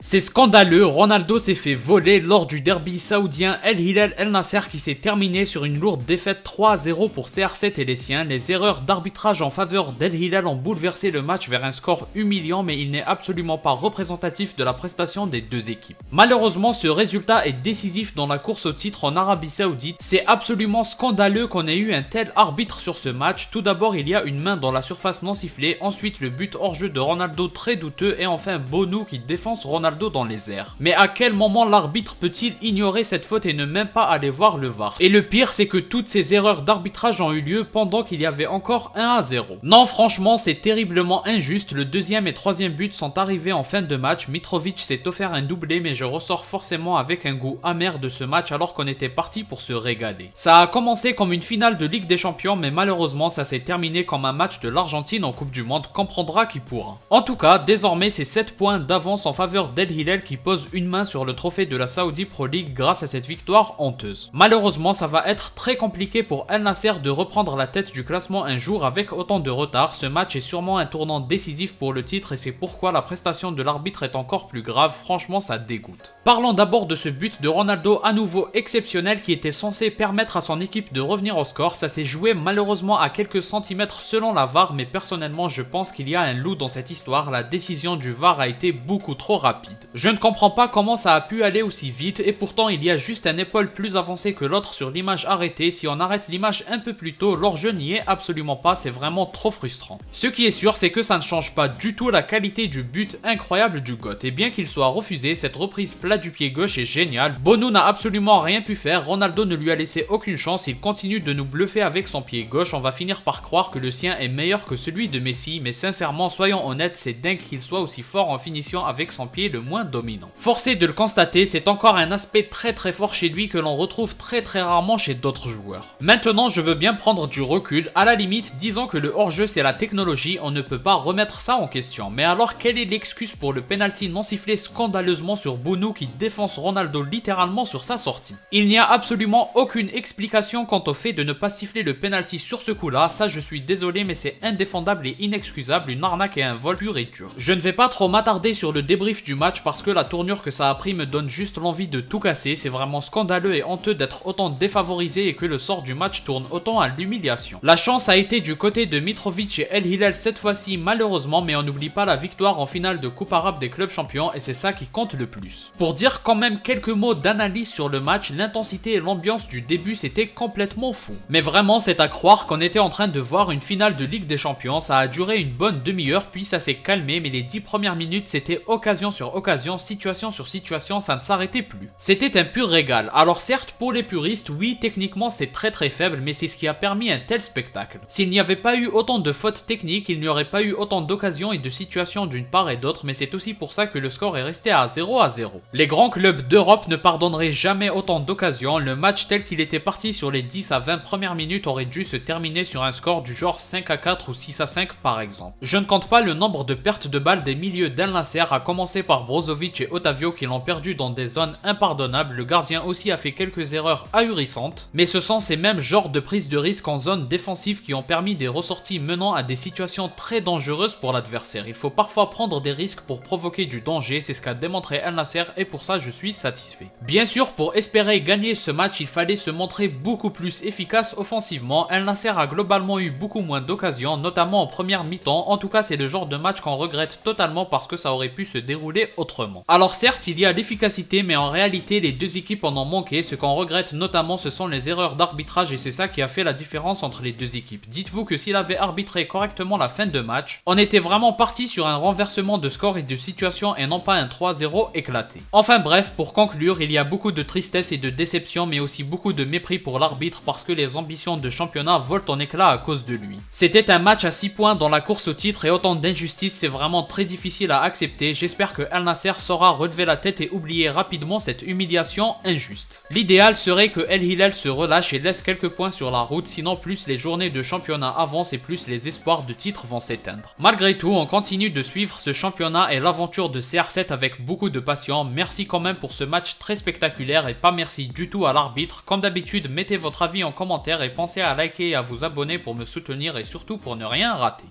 C'est scandaleux, Ronaldo s'est fait voler lors du derby saoudien El Hilal El Nasser qui s'est terminé sur une lourde défaite 3-0 pour CR7 et les siens. Les erreurs d'arbitrage en faveur d'El Hilal ont bouleversé le match vers un score humiliant, mais il n'est absolument pas représentatif de la prestation des deux équipes. Malheureusement, ce résultat est décisif dans la course au titre en Arabie Saoudite. C'est absolument scandaleux qu'on ait eu un tel arbitre sur ce match. Tout d'abord, il y a une main dans la surface non sifflée, ensuite le but hors jeu de Ronaldo très douteux et enfin Bonou qui défonce Ronaldo dans les airs. Mais à quel moment l'arbitre peut-il ignorer cette faute et ne même pas aller voir le VAR? Et le pire, c'est que toutes ces erreurs d'arbitrage ont eu lieu pendant qu'il y avait encore 1-0. Non, franchement, c'est terriblement injuste. Le deuxième et troisième but sont arrivés en fin de match. Mitrovic s'est offert un doublé, mais je ressors forcément avec un goût amer de ce match alors qu'on était parti pour se régaler. Ça a commencé comme une finale de Ligue des Champions, mais malheureusement, ça s'est terminé comme un match de l'Argentine en Coupe du Monde, comprendra qui pourra. En tout cas, désormais, c'est 7 points d'avance en faveur d'El Hilal qui pose une main sur le trophée de la Saudi Pro League grâce à cette victoire honteuse. Malheureusement, ça va être très compliqué pour Al Nasser de reprendre la tête du classement un jour avec autant de retard. Ce match est sûrement un tournant décisif pour le titre et c'est pourquoi la prestation de l'arbitre est encore plus grave. Franchement, ça dégoûte. Parlons d'abord de ce but de Ronaldo à nouveau exceptionnel qui était censé permettre à son équipe de revenir au score. Ça s'est joué malheureusement à quelques centimètres selon la VAR, mais personnellement je pense qu'il y a un loup dans cette histoire. La décision du VAR a été beaucoup trop rapide. Je ne comprends pas comment ça a pu aller aussi vite et pourtant il y a juste un épaule plus avancé que l'autre sur l'image arrêtée. Si on arrête l'image un peu plus tôt, l'hors-jeu n'y est absolument pas, c'est vraiment trop frustrant. Ce qui est sûr, c'est que ça ne change pas du tout la qualité du but incroyable du GOAT. Et bien qu'il soit refusé, cette reprise plate du pied gauche est géniale. Bonou n'a absolument rien pu faire, Ronaldo ne lui a laissé aucune chance, il continue de nous bluffer avec son pied gauche. On va finir par croire que le sien est meilleur que celui de Messi, mais sincèrement, soyons honnêtes, c'est dingue qu'il soit aussi fort en finition avec son pied le moins dominant. Forcé de le constater, c'est encore un aspect très fort chez lui que l'on retrouve très rarement chez d'autres joueurs. Maintenant, je veux bien prendre du recul, à la limite, disons que le hors-jeu c'est la technologie, on ne peut pas remettre ça en question. Mais alors, quelle est l'excuse pour le penalty non sifflé scandaleusement sur Bonou qui défonce Ronaldo littéralement sur sa sortie? Il n'y a absolument aucune explication quant au fait de ne pas siffler le penalty sur ce coup-là, ça je suis désolé mais c'est indéfendable et inexcusable, une arnaque et un vol pur et dur. Je ne vais pas trop m'attarder sur le débrief du match parce que la tournure que ça a pris me donne juste l'envie de tout casser. C'est vraiment scandaleux et honteux d'être autant défavorisé et que le sort du match tourne autant à l'humiliation. La chance a été du côté de Mitrovic et El Hilal cette fois-ci malheureusement, mais on n'oublie pas la victoire en finale de Coupe arabe des clubs champions et c'est ça qui compte le plus. Pour dire quand même quelques mots d'analyse sur le match, l'intensité et l'ambiance du début c'était complètement fou. Mais vraiment c'est à croire qu'on était en train de voir une finale de Ligue des Champions, ça a duré une bonne demi-heure puis ça s'est calmé, mais les 10 premières minutes c'était occasion sur occasion, situation sur situation, ça ne s'arrêtait plus. C'était un pur régal. Alors certes pour les puristes, oui techniquement c'est très faible, mais c'est ce qui a permis un tel spectacle. S'il n'y avait pas eu autant de fautes techniques, il n'y aurait pas eu autant d'occasions et de situations d'une part et d'autre, mais c'est aussi pour ça que le score est resté à 0-0. Les grands clubs d'Europe ne pardonneraient jamais autant d'occasions, le match tel qu'il était parti sur les 10 à 20 premières minutes aurait dû se terminer sur un score du genre 5-4 ou 6-5 par exemple. Je ne compte pas le nombre de pertes de balles des milieux d'Al Nasser, à commencer par Brozovic et Otavio qui l'ont perdu dans des zones impardonnables. Le gardien aussi a fait quelques erreurs ahurissantes, mais ce sont ces mêmes genres de prises de risque en zone défensive qui ont permis des ressorties menant à des situations très dangereuses pour l'adversaire. Il faut parfois prendre des risques pour provoquer du danger, c'est ce qu'a démontré Al Nasser et pour ça je suis satisfait. Bien sûr, pour espérer gagner ce match, il fallait se montrer beaucoup plus efficace offensivement. Al Nasser a globalement eu beaucoup moins d'occasions, notamment en première mi-temps. En tout cas, c'est le genre de match qu'on regrette totalement parce que ça aurait pu se dérouler autrement. Alors certes, il y a l'efficacité, mais en réalité, les deux équipes en ont manqué. Ce qu'on regrette notamment, ce sont les erreurs d'arbitrage et c'est ça qui a fait la différence entre les deux équipes. Dites-vous que s'il avait arbitré correctement la fin de match, on était vraiment parti sur un renversement de score et de situation et non pas un 3-0 éclaté. Enfin bref, pour conclure, il y a beaucoup de tristesse et de déception, mais aussi beaucoup de mépris pour l'arbitre parce que les ambitions de championnat volent en éclats à cause de lui. C'était un match à 6 points dans la course au titre et autant d'injustice, c'est vraiment très difficile à accepter. J'espère que Al Nasser saura relever la tête et oublier rapidement cette humiliation injuste. L'idéal serait que El Hilal se relâche et laisse quelques points sur la route, sinon plus les journées de championnat avancent et plus les espoirs de titre vont s'éteindre. Malgré tout, on continue de suivre ce championnat et l'aventure de CR7 avec beaucoup de passion. Merci quand même pour ce match très spectaculaire et pas merci du tout à l'arbitre. Comme d'habitude, mettez votre avis en commentaire et pensez à liker et à vous abonner pour me soutenir et surtout pour ne rien rater.